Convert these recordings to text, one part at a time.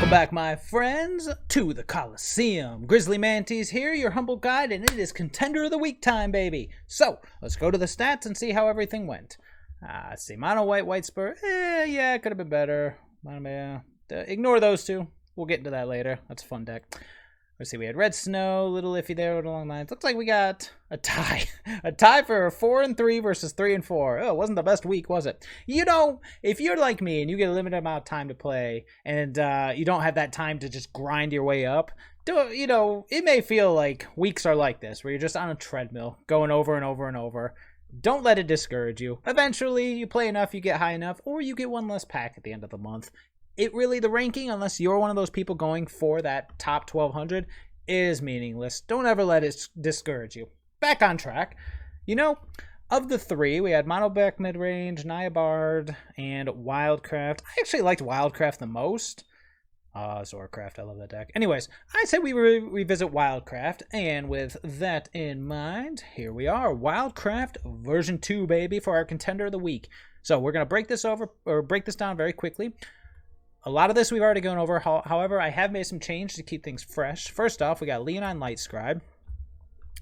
Welcome back, my friends, to the Coliseum. GrizzlyMantes here, your humble guide, and it is Contender of the Week time, baby. So, let's go to the stats and see how everything went. Let's see, mono white, white spur, yeah, it could have been better. Ignore those two. We'll get into that later. That's a fun deck. Let's see, we had red snow, little iffy there along the lines. Looks like we got a tie. A tie for 4 and 3 versus 3 and 4. Oh, it wasn't the best week, was it? You know, if you're like me and you get a limited amount of time to play and you don't have that time to just grind your way up, you know, it may feel like weeks are like this, where you're just on a treadmill going over and over and over. Don't let it discourage you. Eventually, you play enough, you get high enough, or you get one less pack at the end of the month. The ranking, unless you're one of those people going for that top 1200, is meaningless. Don't ever let it discourage you. Back on track. You know, of the three, we had Monoback Midrange, Nyabard, and WildCraft. I actually liked WildCraft the most. Zorcraft, I love that deck. Anyways, I said we revisit WildCraft, and with that in mind, here we are. WildCraft version 2, baby, for our Contender of the Week. So we're going to break this down very quickly. A lot of this we've already gone over. However, I have made some change to keep things fresh. First off, we got Leonin Lightscribe.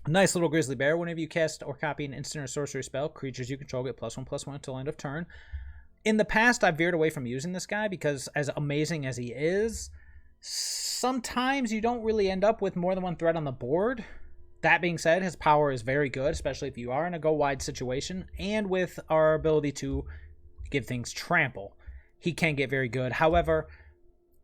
A nice little grizzly bear. Whenever you cast or copy an instant or sorcery spell, creatures you control get +1/+1 until end of turn. In the past, I've veered away from using this guy because, as amazing as he is, sometimes you don't really end up with more than one threat on the board. That being said, his power is very good, especially if you are in a go-wide situation, and with our ability to give things trample. He can get very good. However,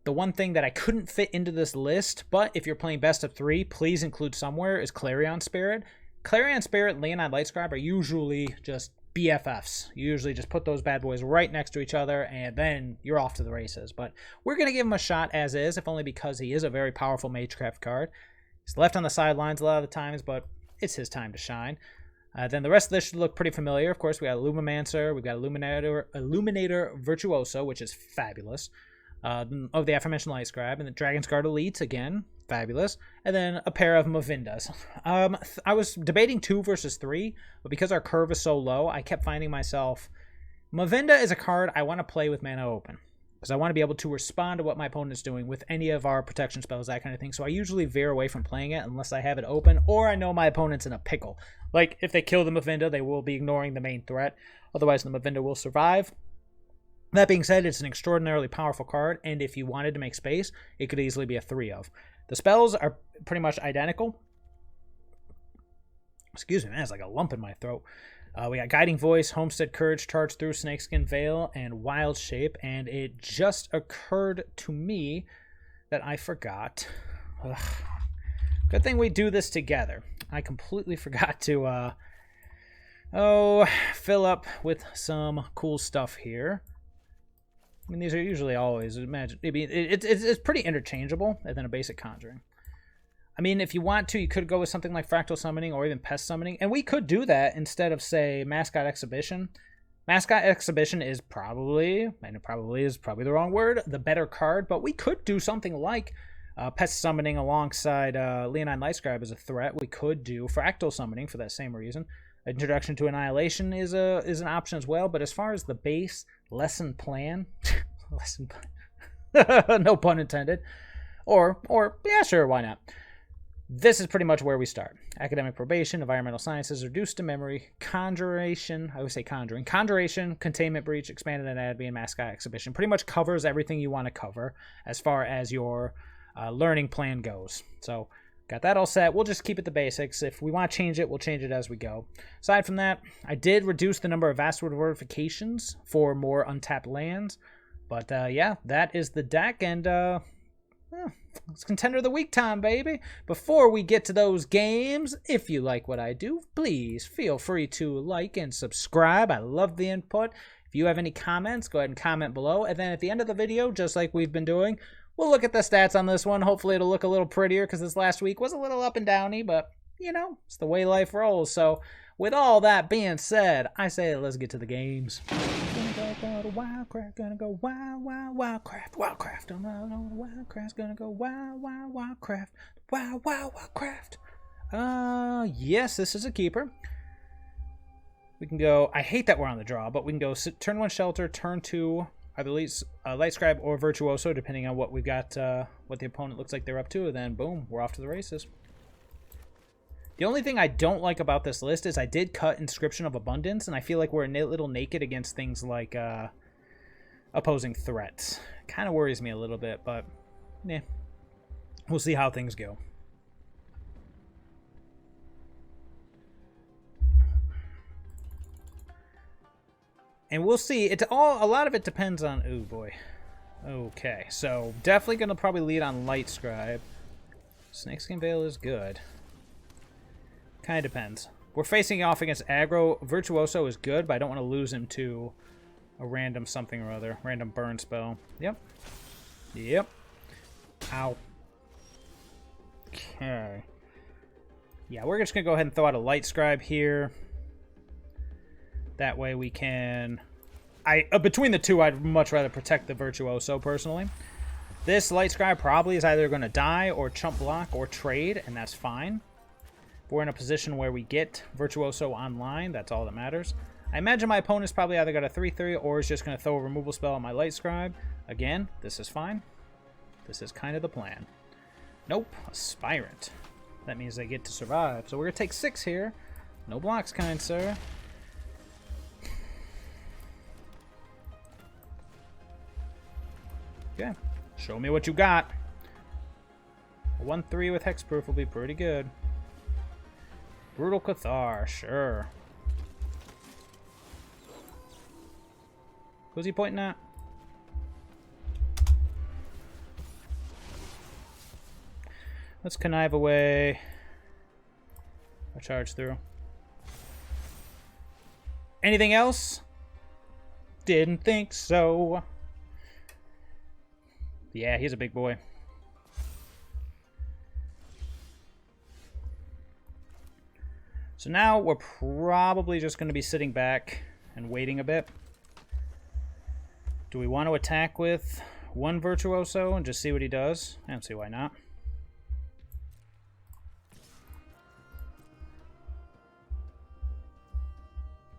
the one thing that I couldn't fit into this list, but if you're playing best of 3, please include somewhere, is Clarion Spirit. Clarion Spirit and Leonin Lightscribe are usually just BFFs. You usually just put those bad boys right next to each other, and then you're off to the races. But we're going to give him a shot as is, if only because he is a very powerful Magecraft card. He's left on the sidelines a lot of the times, but it's his time to shine. Then the rest of this should look pretty familiar. Of course, we got Lumimancer, we've got Illuminator Virtuoso, which is fabulous, of the aforementioned Lightscribe, and the Dragonsguard Elite, again, fabulous, and then a pair of Mavindas. I was debating 2 versus 3, but because our curve is so low, I kept finding myself... Mavinda is a card I want to play with mana open, because I want to be able to respond to what my opponent's doing with any of our protection spells, that kind of thing. So I usually veer away from playing it unless I have it open, or I know my opponent's in a pickle. Like, if they kill the Mavinda, they will be ignoring the main threat. Otherwise, the Mavinda will survive. That being said, it's an extraordinarily powerful card, and if you wanted to make space, it could easily be a 3 of. The spells are pretty much identical. Excuse me, man, it's like a lump in my throat. We got Guiding Voice, Homestead Courage, Charge Through, Snakeskin Veil, and Wild Shape, and it just occurred to me that I forgot. Ugh. Good thing we do this together. I completely forgot to fill up with some cool stuff here. I mean, these are usually always, it's pretty interchangeable than a basic Conjuring. I mean, if you want to, you could go with something like Fractal Summoning or even Pest Summoning, and we could do that instead of, say, Mascot Exhibition. Mascot Exhibition is probably, and it probably is probably the wrong word, the better card, but we could do something like Pest Summoning alongside Leonin Lightscribe as a threat. We could do Fractal Summoning for that same reason. Introduction to Annihilation is an option as well, but as far as the base lesson plan, no pun intended, or yeah, sure, why not? This is pretty much where we start. Academic Probation, Environmental Sciences, Reduced to Memory, Conjuration, I would say Conjuring, Conjuration, Containment Breach, Expanded Anatomy, and Mascot Exhibition. Pretty much covers everything you want to cover as far as your learning plan goes. So, got that all set. We'll just keep it the basics. If we want to change it, we'll change it as we go. Aside from that, I did reduce the number of Vastwood Fortifications for more untapped lands. But yeah, that is the deck, and it's Contender of the Week time, baby. Before we get to those games, if you like what I do, please feel free to like and subscribe. I love the input. If you have any comments, go ahead and comment below. And then at the end of the video, just like we've been doing, we'll look at the stats on this one. Hopefully it'll look a little prettier because this last week was a little up and downy, but, you know, it's the way life rolls. So with all that being said, I say let's get to the games. Gonna go WildCraft, gonna go WildCraft, WildCraft's gonna go WildCraft, WildCraft. Yes, this is a keeper. We can go, I hate that we're on the draw, but we can go turn 1 Shelter, turn 2 either Lightscribe or Virtuoso, depending on what we've got, what the opponent looks like they're up to, and then boom, we're off to the races. The only thing I don't like about this list is I did cut Inscription of Abundance, and I feel like we're a little naked against things like opposing threats. Kind of worries me a little bit, but yeah, we'll see how things go. And we'll see. A lot of it depends on... Oh, boy. Okay, so definitely going to probably lead on Lightscribe. Snakeskin Veil is good. Kind of depends. We're facing off against aggro. Virtuoso is good, but I don't want to lose him to a random something or other. Random burn spell. Yep. Yep. Ow. Okay. Yeah, we're just going to go ahead and throw out a Lightscribe here. That way we can... between the two, I'd much rather protect the Virtuoso, personally. This Lightscribe probably is either going to die or chump block or trade, and that's fine. If we're in a position where we get Virtuoso online, that's all that matters. I imagine my opponent's probably either got a 3-3 or is just going to throw a removal spell on my Lightscribe. Again, this is fine. This is kind of the plan. Nope, Aspirant. That means they get to survive. So we're going to take 6 here. No blocks, kind sir. Okay, show me what you got. A 1-3 with Hexproof will be pretty good. Brutal Cathar, sure. Who's he pointing at? Let's connive away. I'll charge through. Anything else? Didn't think so. Yeah, he's a big boy. So now we're probably just going to be sitting back and waiting a bit. Do we want to attack with one Virtuoso and just see what he does? I don't see why not.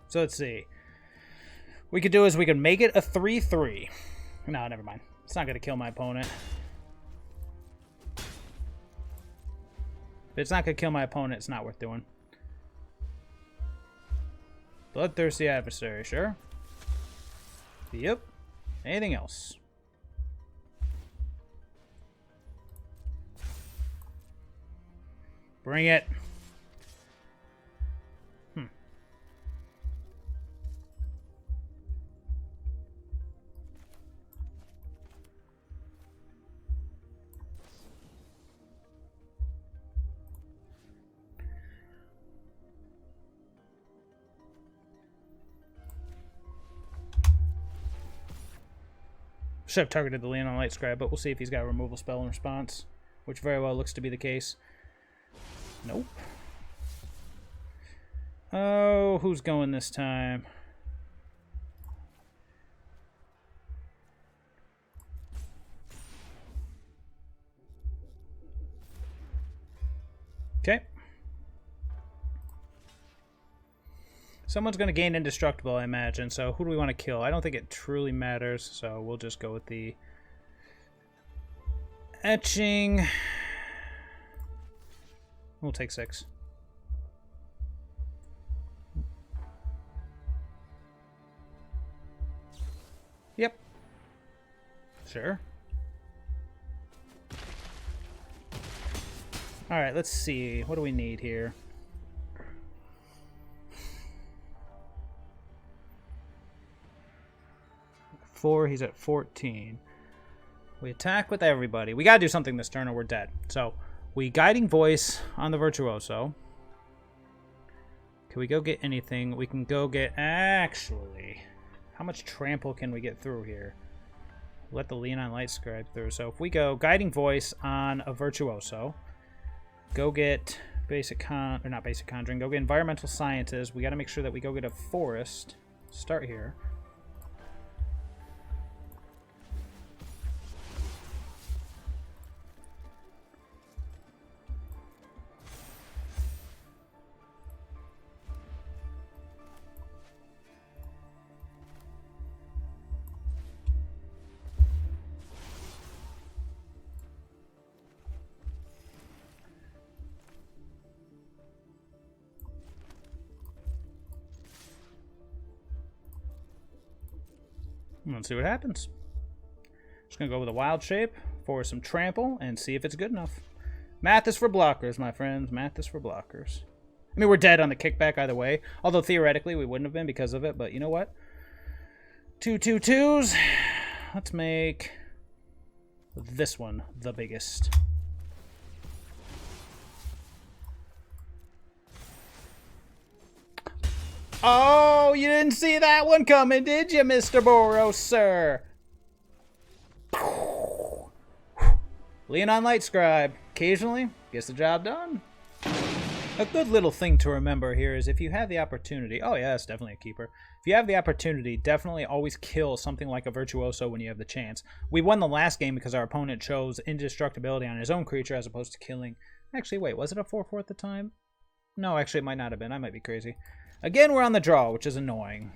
So let's see. What we could do is we could make it a 3-3. No, never mind. It's not going to kill my opponent. If it's not going to kill my opponent, it's not worth doing. Bloodthirsty Adversary, sure. Yep. Anything else? Bring it. Should have targeted the Leonin Lightscribe, but we'll see if he's got a removal spell in response, which very well looks to be the case. Nope. Oh, who's going this time? Okay. Someone's going to gain Indestructible, I imagine. So who do we want to kill? I don't think it truly matters. So we'll just go with the Etching. We'll take 6. Yep. Sure. All right, let's see. What do we need here? He's at 14. We attack with everybody. We gotta do something this turn or we're dead. So we Guiding Voice on the Virtuoso. Can we go get anything? We can go get... Actually, how much trample can we get through here? Let the Leonin Lightscribe through. So if we go Guiding Voice on a Virtuoso, go get not Basic Conjuring, go get Environmental Scientist. We gotta make sure that we go get a Forest. Start here. Let's see what happens. Just gonna go with a wild shape for some trample and see if it's good enough. Math is for blockers, my friends. Math is for blockers. I mean, we're dead on the kickback either way. Although theoretically we wouldn't have been because of it, but you know what? 2/2/2s. Let's make this one the biggest. Oh, you didn't see that one coming, did you, Mr. Boros, sir? Leonin Lightscribe. Occasionally, gets the job done. A good little thing to remember here is if you have the opportunity... Oh, yeah, it's definitely a keeper. If you have the opportunity, definitely always kill something like a Virtuoso when you have the chance. We won the last game because our opponent chose indestructibility on his own creature as opposed to killing... Actually, wait, was it a 4/4 at the time? No, actually, it might not have been. I might be crazy. Again, we're on the draw, which is annoying.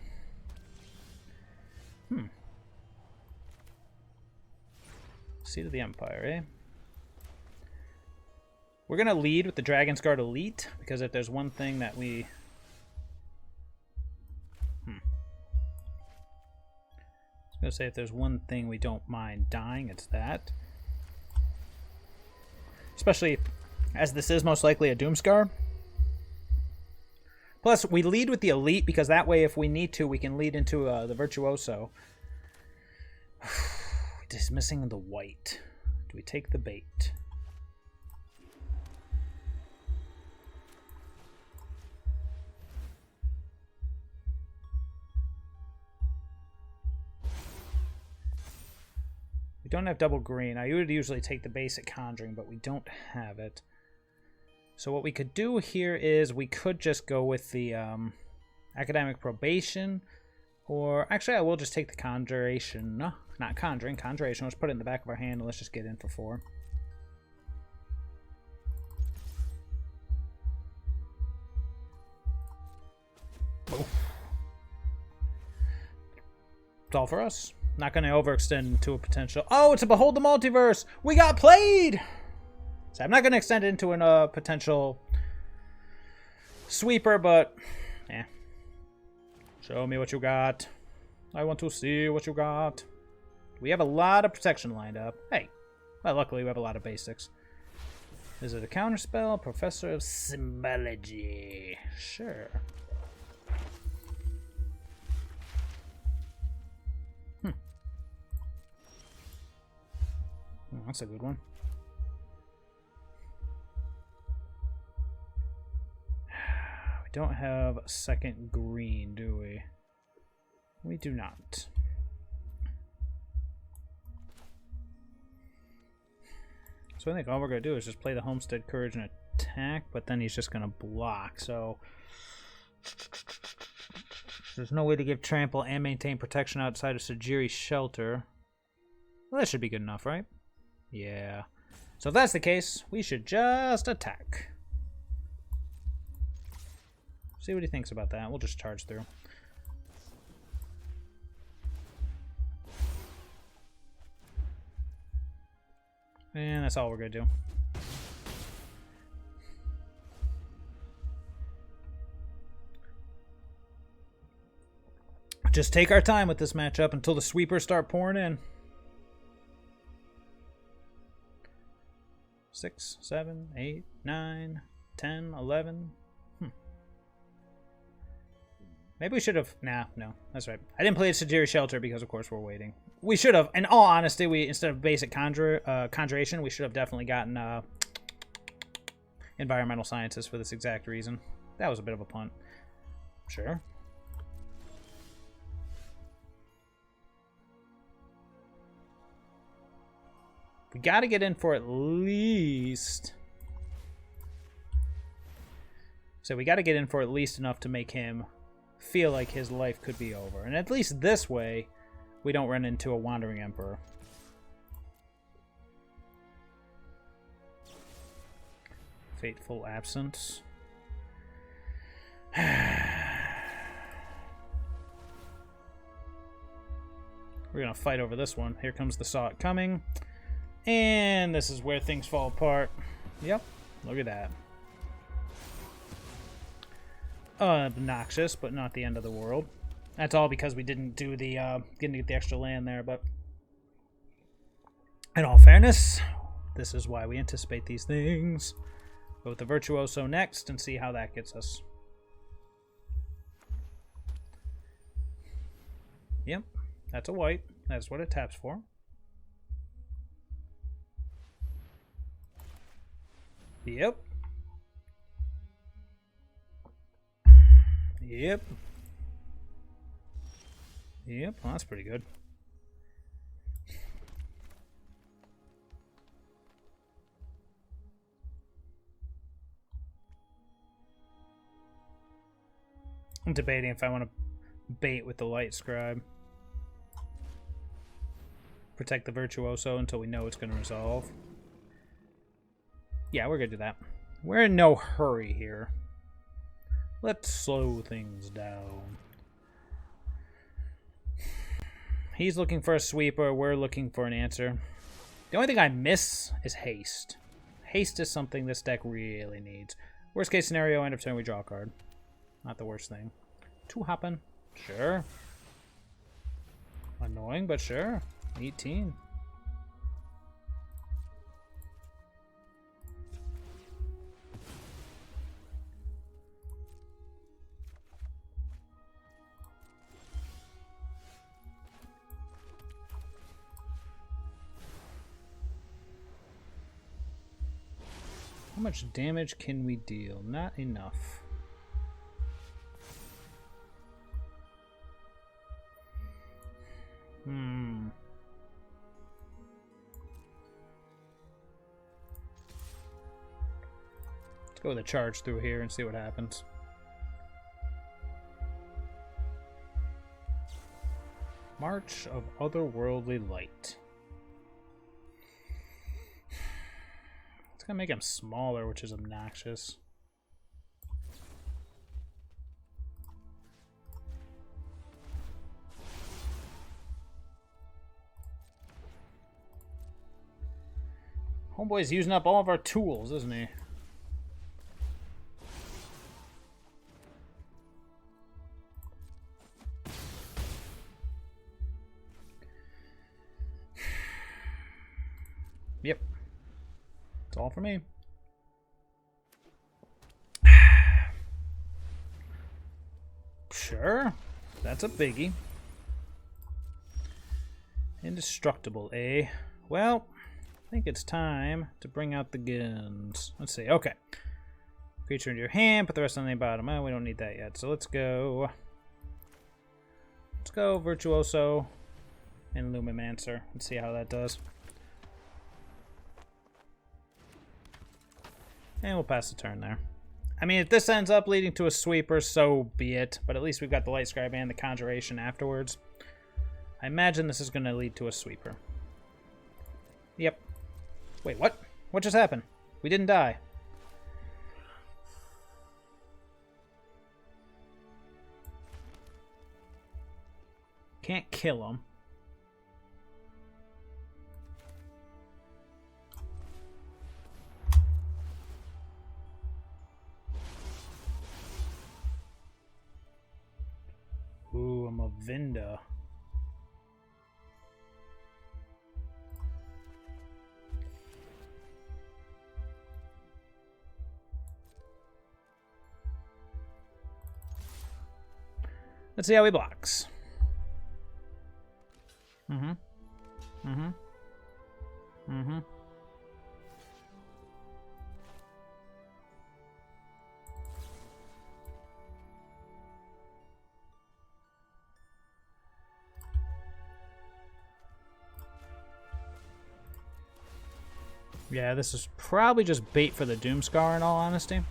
Seat of the Empire, eh? We're going to lead with the Dragonsguard Elite, because if there's one thing that we... I was going to say if there's one thing we don't mind dying, it's that. Especially as this is most likely a Doomscar. Plus, we lead with the Elite, because that way, if we need to, we can lead into the Virtuoso. Just missing the white. Do we take the bait? We don't have double green. I would usually take the basic Conjuring, but we don't have it. So what we could do here is we could just go with the Academic Probation, or actually I will just take the Conjuration. No, not Conjuring, Conjuration. Let's put it in the back of our hand and let's just get in for 4. Oh. It's all for us. Not going to overextend into a potential... Oh, it's a Behold the Multiverse! We got played! So I'm not going to extend it into a potential sweeper, but... Yeah. Show me what you got. I want to see what you got. We have a lot of protection lined up. Hey. Well, luckily we have a lot of basics. Is it a counterspell? Professor of Symbology. Sure. Oh, that's a good one. We don't have a second green, do we? We do not. So I think all we're going to do is just play the Homestead Courage and attack, but then he's just going to block. So there's no way to give trample and maintain protection outside of Sejiri Shelter. Well, that should be good enough, right? Yeah. So if that's the case, we should just attack. See what he thinks about that. We'll just charge through. And that's all we're going to do. Just take our time with this matchup until the sweepers start pouring in. 6, 7, 8, 9, 10, 11. Maybe we should have... Nah, no. That's right. I didn't play Sejiri Shelter because, of course, we're waiting. We should have. In all honesty, we instead of basic Conjuration, we should have definitely gotten Environmental Sciences for this exact reason. That was a bit of a punt. Sure. We got to get in for at least... So we got to get in for at least enough to make him feel like his life could be over. And at least this way, we don't run into a Wandering Emperor. Fateful Absence. We're going to fight over this one. Here comes the Saw It Coming. And this is where things fall apart. Yep, look at that. Obnoxious, but not the end of the world. That's all because we didn't do the didn't get the extra land there, but in all fairness, this is why we anticipate these things. Go with the Virtuoso next and see how that gets us. Yep, that's a white. That's what it taps for. Yep. Yep. Yep, well, that's pretty good. I'm debating if I want to bait with the Lightscribe. Protect the Virtuoso until we know it's going to resolve. Yeah, we're going to do that. We're in no hurry here. Let's slow things down. He's looking for a sweeper. We're looking for an answer. The only thing I miss is haste. Haste is something this deck really needs. Worst case scenario, end of turn we draw a card. Not the worst thing. 2 hopping. Sure. Annoying, but sure. 18. How much damage can we deal? Not enough. Let's go with a charge through here and see what happens. March of Otherworldly Light. It's gonna make him smaller, which is obnoxious. Homeboy's using up all of our tools, isn't he? Yep. That's all for me. Sure. That's a biggie. Indestructible, eh? Well, I think it's time to bring out the guns. Let's see. Okay. Creature into your hand, put the rest on the bottom. Oh, we don't need that yet. So let's go. Let's go Virtuoso and Lumimancer. Let's see how that does. And we'll pass the turn there. I mean, if this ends up leading to a sweeper, so be it. But at least we've got the Lightscribe and the Conjuration afterwards. I imagine this is going to lead to a sweeper. Yep. Wait, what? What just happened? We didn't die. Can't kill him. Ooh, a Mavinda. Let's see how he blocks. Yeah, this is probably just bait for the Doomscar in all honesty.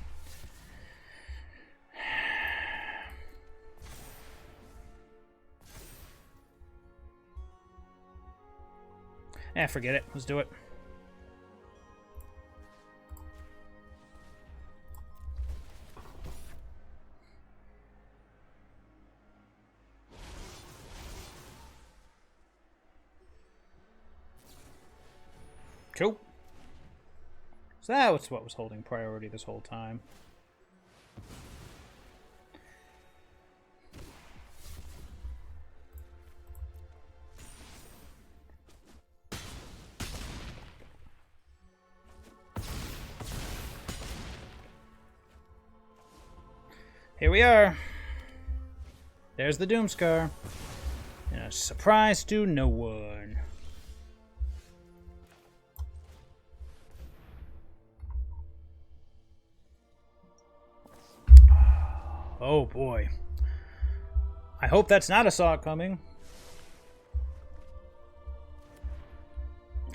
Eh, forget it. Let's do it. Cool. So that was what was holding priority this whole time. Here we are. There's the Doomscar. And a surprise to no one. Oh boy. I hope that's not a saw coming.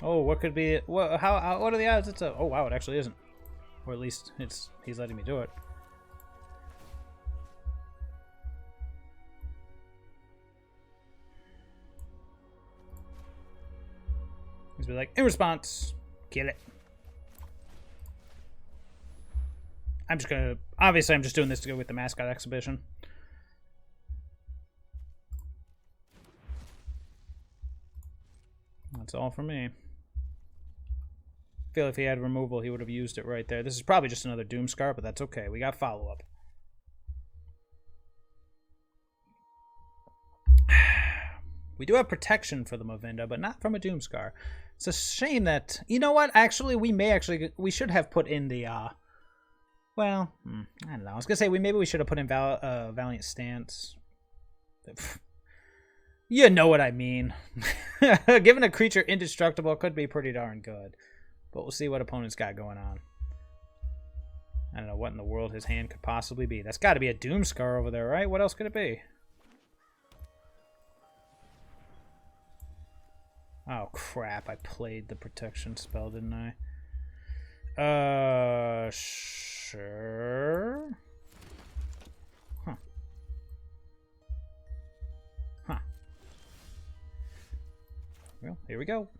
Oh, what could be? What are the odds? It's a. Oh wow, it actually isn't. Or at least he's letting me do it. He's be like, in response, kill it. I'm just gonna. Obviously, I'm just doing this to go with the mascot exhibition. That's all for me. I feel if he had removal, he would have used it right there. This is probably just another Doomscar, but that's okay. We got follow-up. We do have protection for the Mavinda, but not from a Doomscar. It's a shame that... You know what? Actually, we should have put in the... Well, I don't know. I was going to say, maybe we should have put in Valiant Stance. You know what I mean. Giving a creature indestructible could be pretty darn good. But we'll see what opponent's got going on. I don't know what in the world his hand could possibly be. That's got to be a Doomscar over there, right? What else could it be? Oh, crap. I played the protection spell, didn't I? Sure. Huh. Huh. Well, here we go.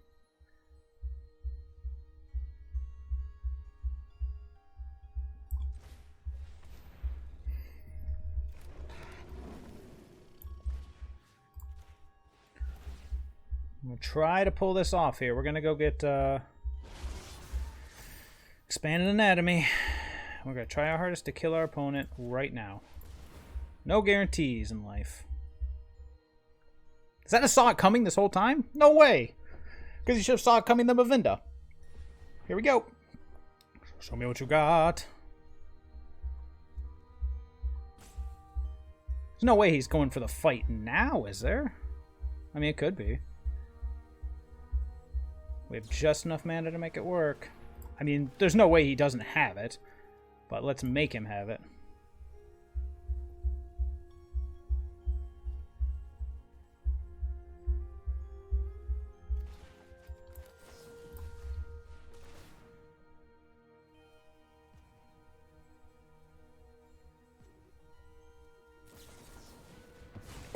We'll try to pull this off here. We're going to go get Expanded Anatomy. We're going to try our hardest to kill our opponent right now. No guarantees in life. Is that a saw it coming this whole time? No way. Because you should have saw it coming the Mavinda. Here we go. Show me what you got. There's no way he's going for the fight now, is there? I mean, it could be. We have just enough mana to make it work. I mean, there's no way he doesn't have it. But let's make him have it.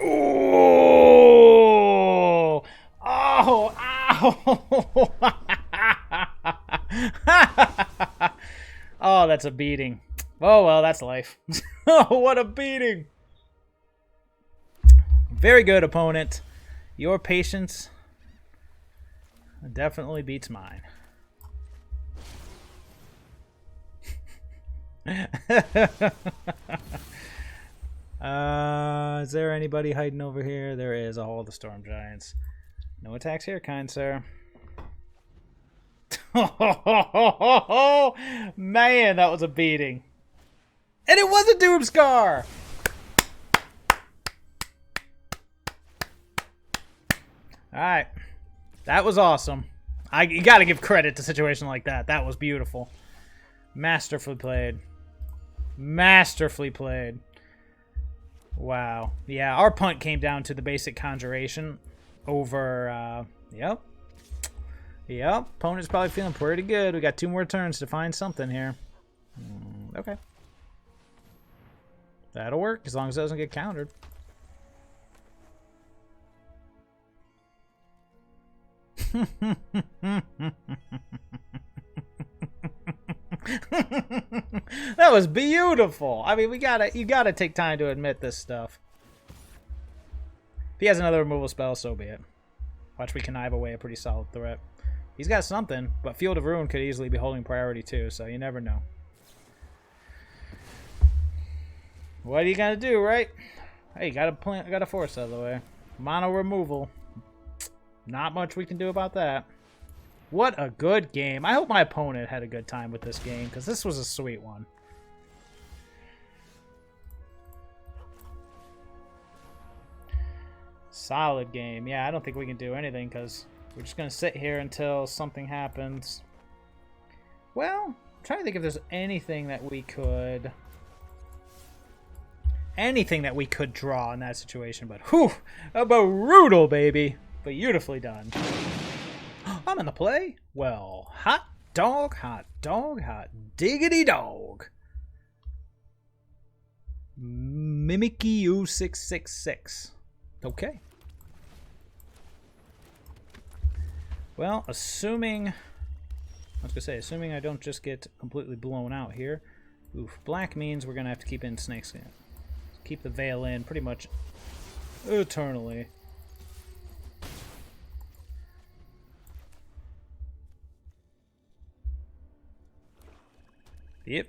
Oh! Oh! Ow! Oh, that's a beating. Oh, well, that's life. Oh, what a beating. Very good, opponent. Your patience definitely beats mine. Is there anybody hiding over here? There is a Hall of the Storm Giants. No attacks here, kind sir. Oh, man, that was a beating. And it was a Doomscar! Alright. That was awesome. You gotta give credit to a situation like that. That was beautiful. Masterfully played. Masterfully played. Wow. Yeah, our punt came down to the basic conjuration over, yep. Yep, opponent's probably feeling pretty good. We got 2 more turns to find something here. Okay. That'll work, as long as it doesn't get countered. That was beautiful. I mean, you gotta take time to admit this stuff. If he has another removal spell, so be it. Watch me connive away a pretty solid threat. He's got something, but Field of Ruin could easily be holding priority too, so you never know. What are you gonna do, right? Hey, got a force out of the way. Mono removal. Not much we can do about that. What a good game. I hope my opponent had a good time with this game, because this was a sweet one. Solid game. Yeah, I don't think we can do anything because we're just going to sit here until something happens. Well, I'm trying to think if there's anything that we could... Anything that we could draw in that situation, but whew, a brutal, baby. Beautifully done. I'm in the play. Well, hot dog, hot diggity dog. Mimicky U666. Okay. Well, assuming I don't just get completely blown out here. Oof, black means we're gonna have to keep in Snakeskin. Keep the Veil in pretty much eternally. Yep.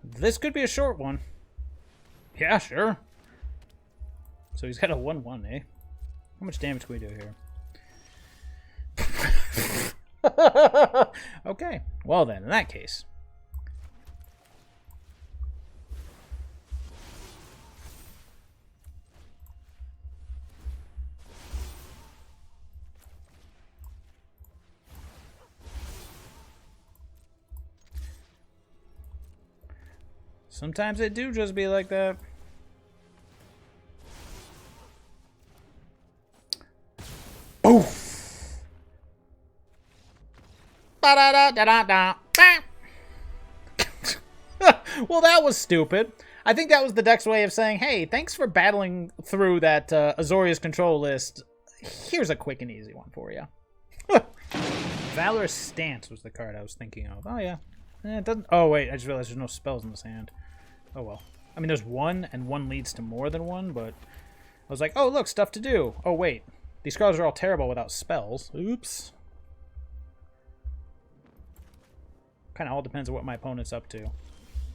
This could be a short one. Yeah, sure. So he's got a 1/1, eh? How much damage can we do here? Okay. Well then, in that case. Sometimes it do just be like that. Oof. Well, that was stupid. I think that was the deck's way of saying, hey, thanks for battling through that Azorius control list. Here's a quick and easy one for you. Valorous Stance was the card I was thinking of. Oh, yeah. It doesn't... Oh, wait. I just realized there's no spells in this hand. Oh, well. I mean, there's one, and one leads to more than one, but I was like, oh, look, stuff to do. Oh, wait. These cards are all terrible without spells. Oops. Kind of all depends on what my opponent's up to.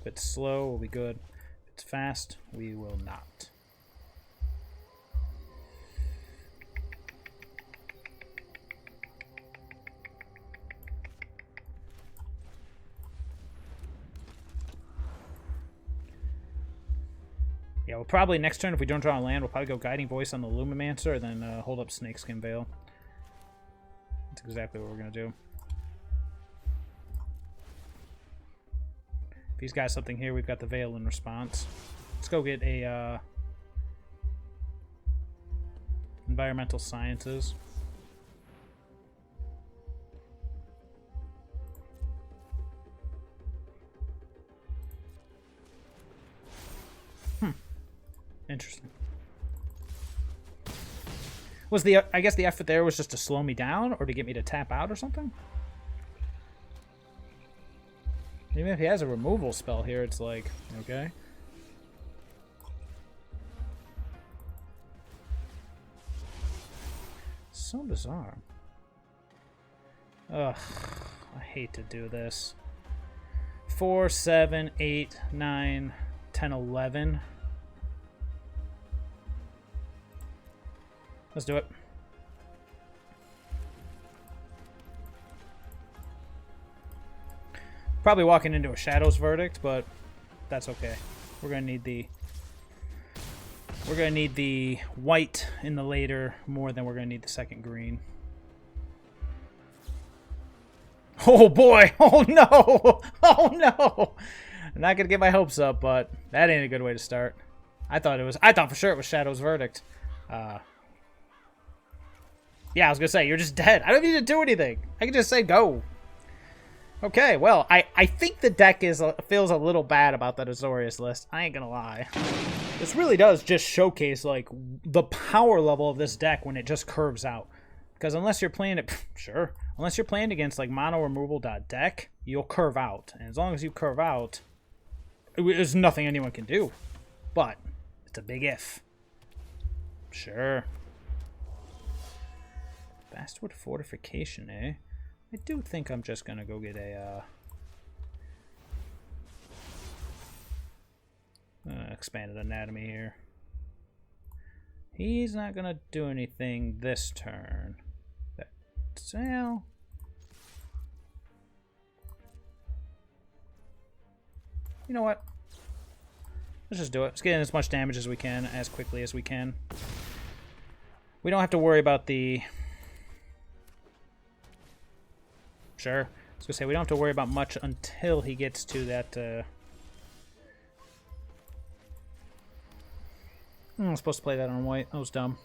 If it's slow, we'll be good. If it's fast, we will not. Yeah, we'll probably, next turn, if we don't draw a land, we'll probably go Guiding Voice on the Lumimancer and then hold up Snakeskin Veil. That's exactly what we're going to do. If he's got something here, we've got the Veil in response. Let's go get a Environmental Sciences. Interesting. Was the I guess the effort there was just to slow me down or to get me to tap out or something? Even if he has a removal spell here, it's like, okay. So bizarre. Ugh, I hate to do this. 4, 7, 8, 9, 10, 11. Let's do it. Probably walking into a Shadow's Verdict, but that's okay. We're gonna need the white in the later more than we're gonna need the second green. Oh boy! Oh no! Oh no! I'm not gonna get my hopes up, but that ain't a good way to start. I thought for sure it was Shadow's Verdict. Yeah, I was gonna say, you're just dead. I don't need to do anything. I can just say go. Okay, well, I think the deck feels a little bad about that Azorius list. I ain't gonna lie. This really does just showcase, like, the power level of this deck when it just curves out. Because unless you're playing it, sure. Unless you're playing against, like, mono removal deck, you'll curve out. And as long as you curve out, there's nothing anyone can do. But it's a big if. Sure. Vastwood Fortification, eh? I do think I'm just gonna go get a, expanded anatomy here. He's not going to do anything this turn. Well, you know what? Let's just do it. Let's get in as much damage as we can, as quickly as we can. We don't have to worry about the... Sure. I was going to say, we don't have to worry about much until he gets to that... I was supposed to play that on white. That was dumb.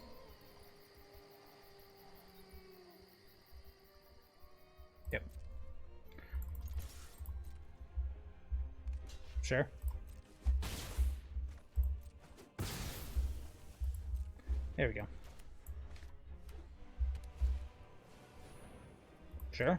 Yep. Sure. There we go. Sure.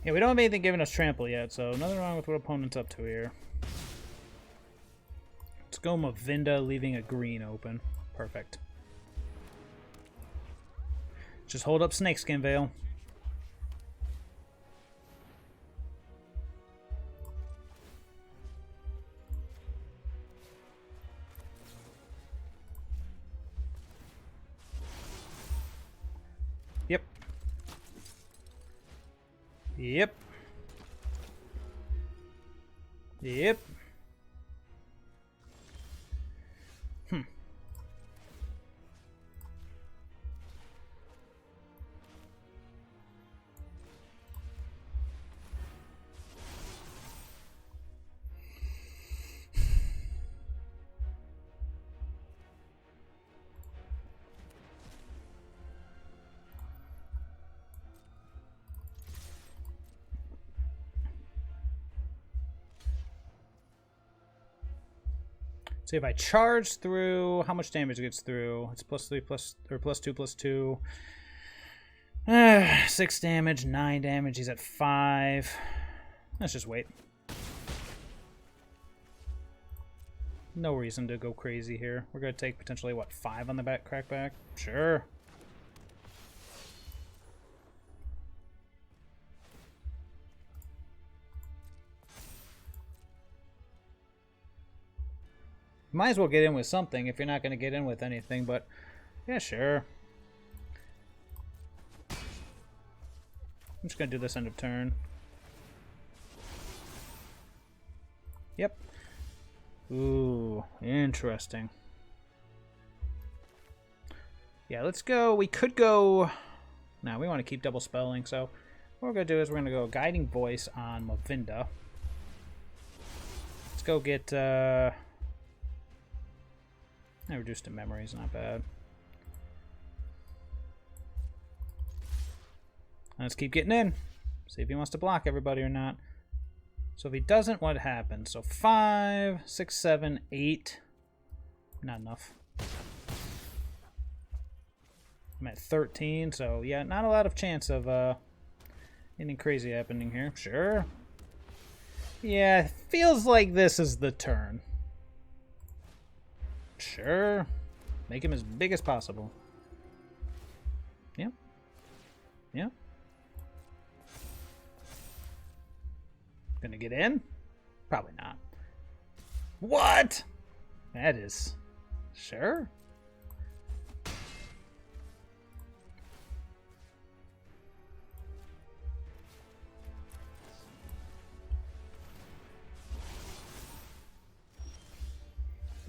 Yeah, we don't have anything giving us trample yet, so nothing wrong with what opponent's up to here. Let's go Mavinda, leaving a green open. Perfect. Just hold up Snakeskin Veil. Yep. Yep. Yep. So if I charge through, how much damage it gets through? It's +3 or +2 +2. 6 damage, 9 damage. He's at 5. Let's just wait. No reason to go crazy here. We're gonna take potentially what, 5 on the back crackback? Sure. Might as well get in with something if you're not going to get in with anything, but yeah, sure. I'm just going to do this end of turn. Yep. Ooh, interesting. Yeah, let's go. We could go... No, we want to keep double spelling, so what we're going to do is we're going to go Guiding Voice on Mavinda. Let's go get... Reduced to memory is not bad. Let's keep getting in. See if he wants to block everybody or not. So if he doesn't, what happens? So 5, 6, 7, 8. Not enough. I'm at 13, so yeah, not a lot of chance of anything crazy happening here. Sure. Yeah, it feels like this is the turn. Sure. Make him as big as possible. Yep. Yep. Gonna get in? Probably not. What? That is... Sure.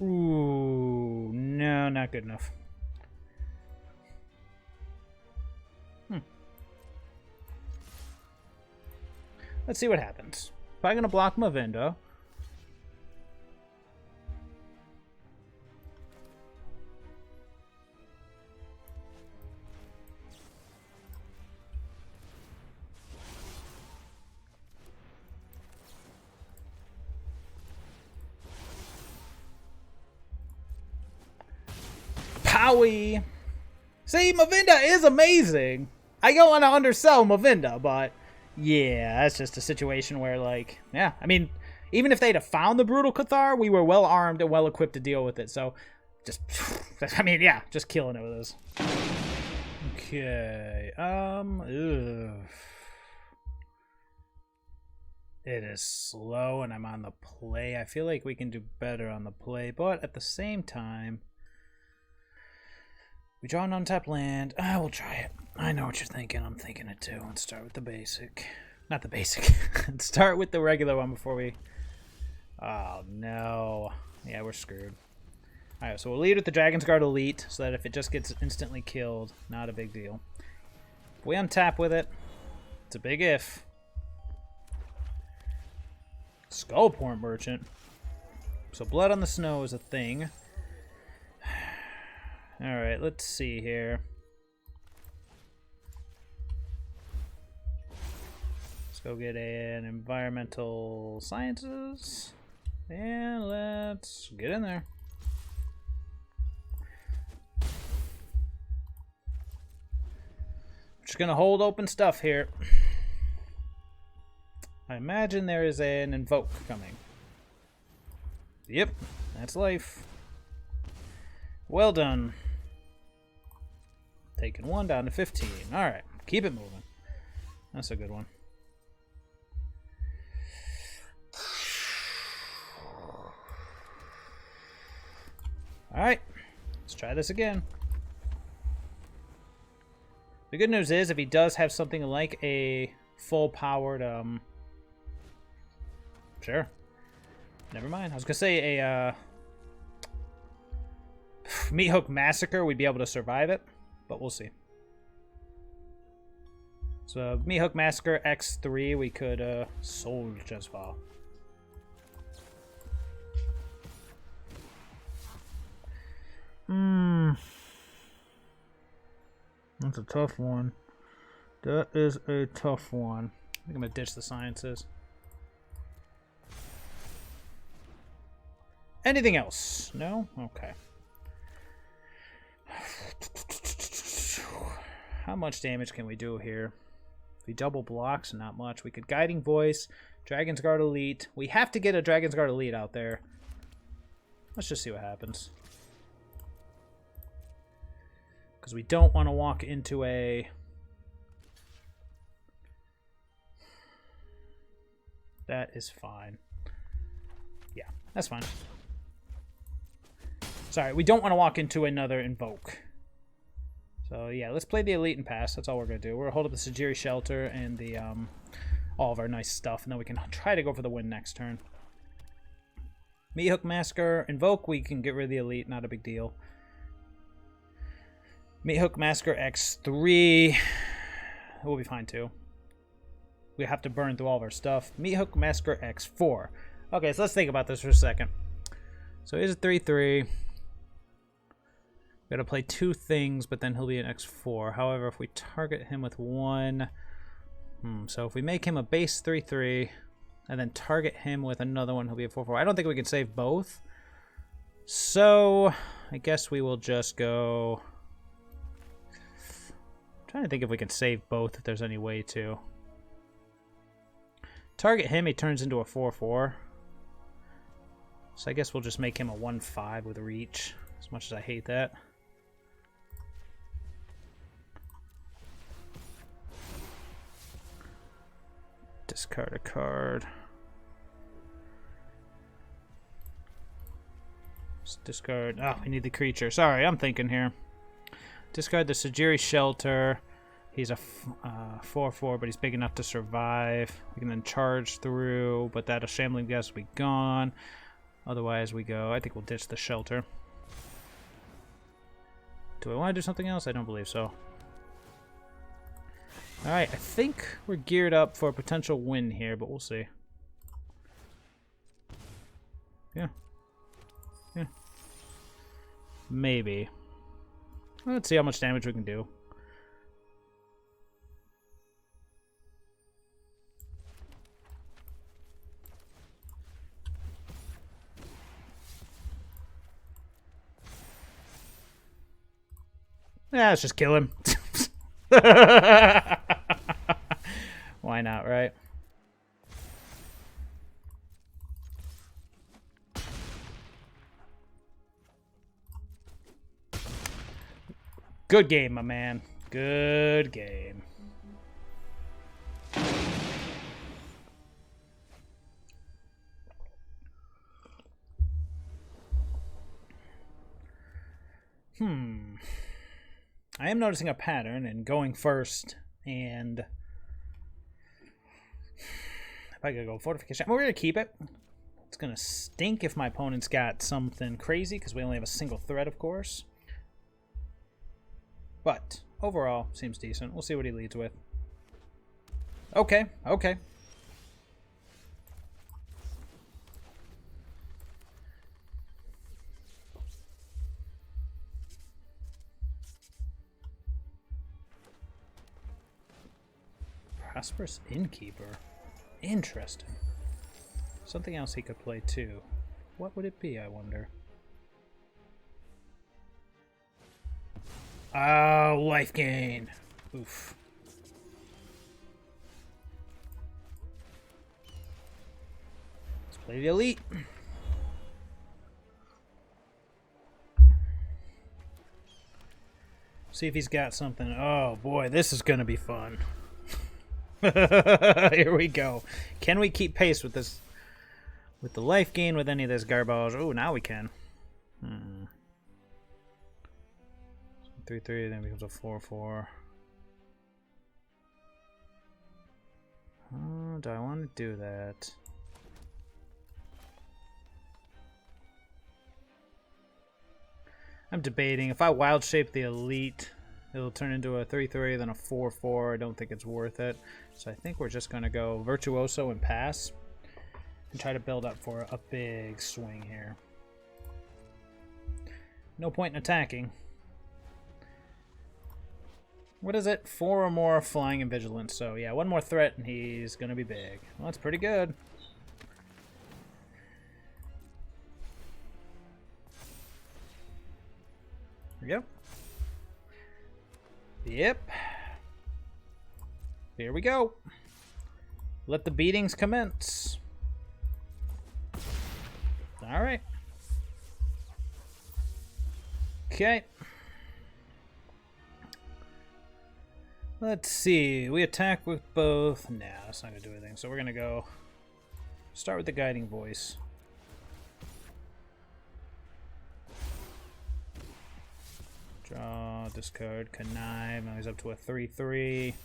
Ooh, no, not good enough. Let's see what happens. Probably gonna block Mavinda. Powie. See, Mavinda is amazing. I don't want to undersell Mavinda, but yeah, that's just a situation where, like, yeah, I mean, even if they'd have found the Brutal Cathar, we were well armed and well equipped to deal with it. So Just, I mean, yeah, just killing it with this. Okay, ugh. It is slow and I'm on the play. I feel like we can do better on the play, but at the same time, we draw an untapped land. We'll try it. I know what you're thinking. I'm thinking it too. Let's start with the basic. Not the basic. Let's start with the regular one before we... Oh, no. Yeah, we're screwed. Alright, so we'll lead with the Dragonsguard Elite, so that if it just gets instantly killed, not a big deal. If we untap with it, it's a big if. Skullport Merchant. So Blood on the Snow is a thing. Alright, let's see here. Let's go get an Environmental Sciences. And let's get in there. Just gonna hold open stuff here. I imagine there is an Invoke coming. Yep, that's life. Well done. Taking 1 down to 15. Alright, keep it moving. That's a good one. Alright, let's try this again. The good news is, if he does have something like a full-powered, sure. Never mind. I was gonna say a, Meat Hook Massacre, we'd be able to survive it, but we'll see. So, Meat Hook Massacre X3, we could, Soul Jezval. That's a tough one. That is a tough one. I think I'm gonna ditch the Sciences. Anything else? No? Okay. How much damage can we do here? If we double blocks, not much. We could Guiding Voice, Dragonsguard Elite. We have to get a Dragonsguard Elite out there. Let's just see what happens. Because we don't want to walk into a... That is fine. Yeah, that's fine. Sorry, we don't want to walk into another Invoke. So yeah, let's play the Elite and pass. That's all we're going to do. We're going to hold up the Sejiri Shelter and the all of our nice stuff, and then we can try to go for the win next turn. Meat Hook Massacre, Invoke, we can get rid of the Elite, not a big deal. Meat Hook Massacre X3, we'll be fine too. We have to burn through all of our stuff. Meat Hook Massacre X4. Okay, so let's think about this for a second. So here's a 3/3. Gotta play 2 things, but then he'll be an X4. However, if we target him with 1... so if we make him a base 3/3, and then target him with another one, he'll be a 4/4. I don't think we can save both. So, I guess we will just go... I'm trying to think if we can save both, if there's any way to. Target him, he turns into a 4/4. So I guess we'll just make him a 1/5 with reach, as much as I hate that. Discard a card. Just discard... Oh, we need the creature. Sorry, I'm thinking here. Discard the Sejiri Shelter. He's a 4/4, but he's big enough to survive. We can then charge through, but that Shambling Guest will be gone. Otherwise, we go... I think we'll ditch the Shelter. Do I want to do something else? I don't believe so. Alright, I think we're geared up for a potential win here, but we'll see. Yeah. Yeah. Maybe. Let's see how much damage we can do. Yeah, let's just kill him. Why not, right? Good game, my man. Good game. I am noticing a pattern in going first, and if I could go fortification, we're going to keep it. It's going to stink if my opponent's got something crazy, because we only have a single threat, of course. But overall, seems decent. We'll see what he leads with. Okay, okay. Prosperous Innkeeper. Interesting. Something else he could play too. What would it be, I wonder? Oh, life gain. Oof. Let's play the Elite. See if he's got something. Oh boy, this is going to be fun. Here we go. Can we keep pace with this? With the life gain with any of this garbage? Oh, now we can. 3/3, then becomes a 4/4. Oh, do I want to do that? I'm debating. If I wild shape the Elite, it'll turn into a 3/3, then a 4/4. I don't think it's worth it. So I think we're just going to go Virtuoso and pass. And try to build up for a big swing here. No point in attacking. What is it? 4 or more flying and vigilance. So yeah, one more threat and he's going to be big. Well, that's pretty good. There we go. Yep. Here we go. Let the beatings commence. All right. Okay. Let's see. We attack with both. Nah, that's not going to do anything. So we're going to go start with the Guiding Voice. Draw, discard, connive. Now he's up to a 3/3.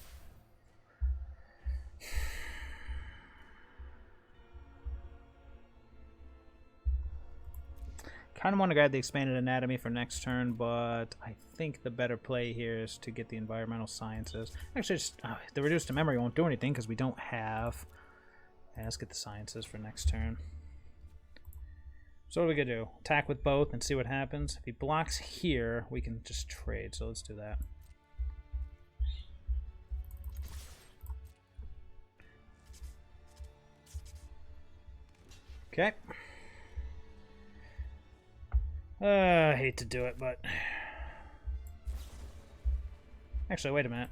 Kind of want to grab the Expanded Anatomy for next turn, but I think the better play here is to get the Environmental Sciences. Actually, just, the Reduced to Memory won't do anything because we don't have... Yeah, let's get the Sciences for next turn. So what are we going to do? Attack with both and see what happens. If he blocks here, we can just trade, so let's do that. Okay. I hate to do it, but... Actually, wait a minute.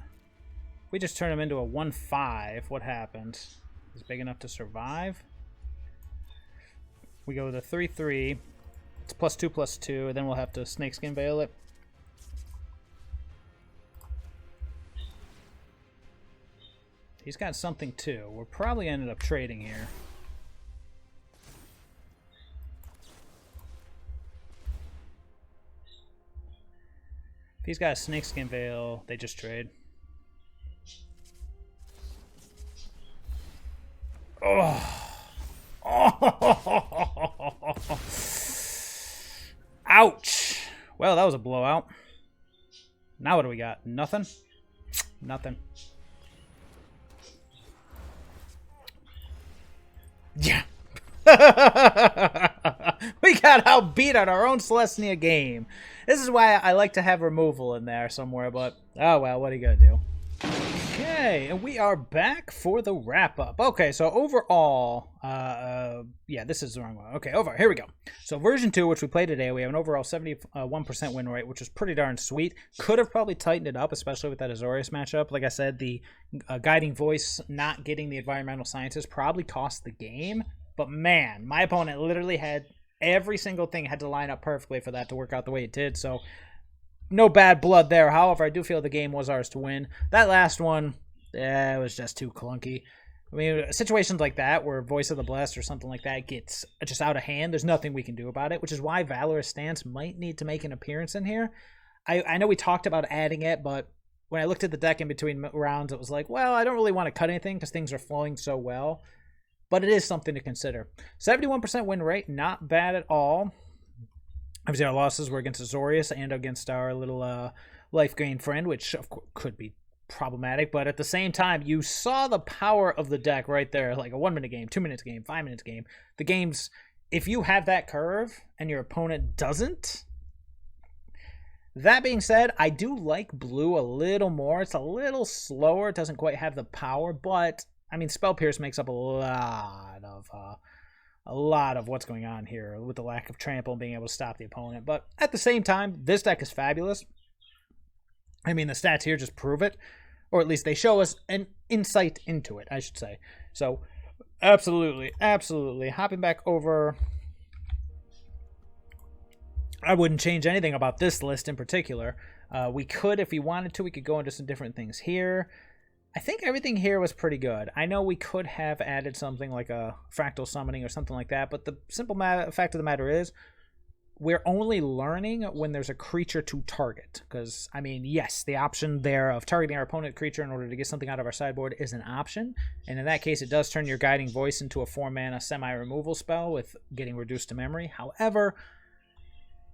If we just turn him into a 1/5, what happens? He's big enough to survive. We go with a 3/3. It's +2/+2, and then we'll have to Snakeskin Veil it. He's got something too. We're probably ended up trading here. If he's got a Snakeskin Veil, they just trade. Oh. Oh. Ouch. Well, that was a blowout. Now what do we got? Nothing? Nothing. Yeah. We got outbeat at our own Celestia game. This is why I like to have removal in there somewhere, but oh well, what are you gonna do? Okay, and we are back for the wrap-up. Okay, so overall, yeah, this is the wrong one. Okay, here we go. So version 2, which we played today, we have an overall 71% win rate, which is pretty darn sweet. Could have probably tightened it up, especially with that Azorius matchup. Like I said, the Guiding Voice not getting the Environmental Sciences probably cost the game. But man, my opponent literally had every single thing had to line up perfectly for that to work out the way it did. So no bad blood there. However, I do feel the game was ours to win. That last one, it was just too clunky. I mean, situations like that where Voice of the Blessed or something like that gets just out of hand, there's nothing we can do about it, which is why Valorous Stance might need to make an appearance in here. I know we talked about adding it, but when I looked at the deck in between rounds, it was like, well, I don't really want to cut anything because things are flowing so well. But it is something to consider. 71% win rate, not bad at all. Obviously, our losses were against Azorius and against our little life gain friend, which of course could be problematic. But at the same time, you saw the power of the deck right there, like a 1 minute game, 2 minutes game, 5 minutes game. The games, if you have that curve and your opponent doesn't. That being said, I do like blue a little more. It's a little slower. It doesn't quite have the power, but I mean, Spell Pierce makes up a lot of what's going on here with the lack of trample and being able to stop the opponent. But at the same time, this deck is fabulous. I mean, the stats here just prove it, or at least they show us an insight into it, I should say. So, absolutely. Hopping back over, I wouldn't change anything about this list in particular. We could, if we wanted to, we could go into some different things here. I think everything here was pretty good. I know we could have added something like a fractal summoning or something like that, but the simple fact of the matter is we're only learning when there's a creature to target. Because, I mean, yes, the option there of targeting our opponent creature in order to get something out of our sideboard is an option. And in that case, it does turn your Guiding Voice into a 4-mana semi-removal spell with getting reduced to memory. However,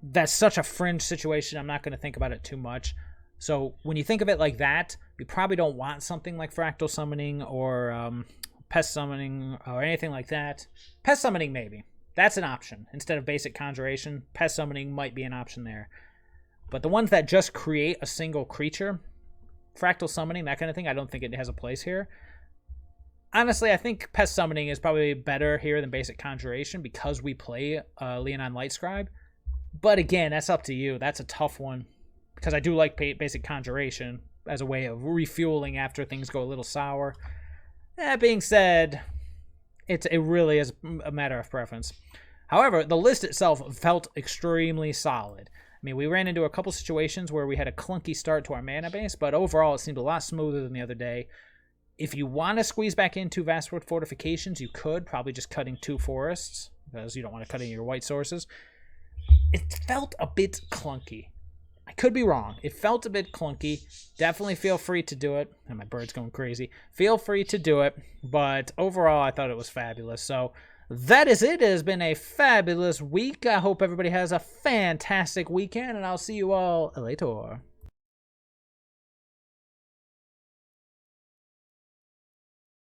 that's such a fringe situation, I'm not going to think about it too much. So when you think of it like that, you probably don't want something like Fractal Summoning or Pest Summoning or anything like that. Pest Summoning, maybe. That's an option. Instead of basic Conjuration, Pest Summoning might be an option there. But the ones that just create a single creature, Fractal Summoning, that kind of thing, I don't think it has a place here. Honestly, I think Pest Summoning is probably better here than basic Conjuration because we play Leonin Lightscribe. But again, that's up to you. That's a tough one. Because I do like basic Conjuration as a way of refueling after things go a little sour. That being said, it really is a matter of preference. However, the list itself felt extremely solid. I mean, we ran into a couple situations where we had a clunky start to our mana base, but overall it seemed a lot smoother than the other day. If you want to squeeze back into Vastwood Fortifications, you could, probably just cutting 2 forests, because you don't want to cut any of your white sources. It felt a bit clunky. I could be wrong. It felt a bit clunky. Definitely feel free to do it. And my bird's going crazy. Feel free to do it. But overall, I thought it was fabulous. So that is it. It has been a fabulous week. I hope everybody has a fantastic weekend. And I'll see you all later.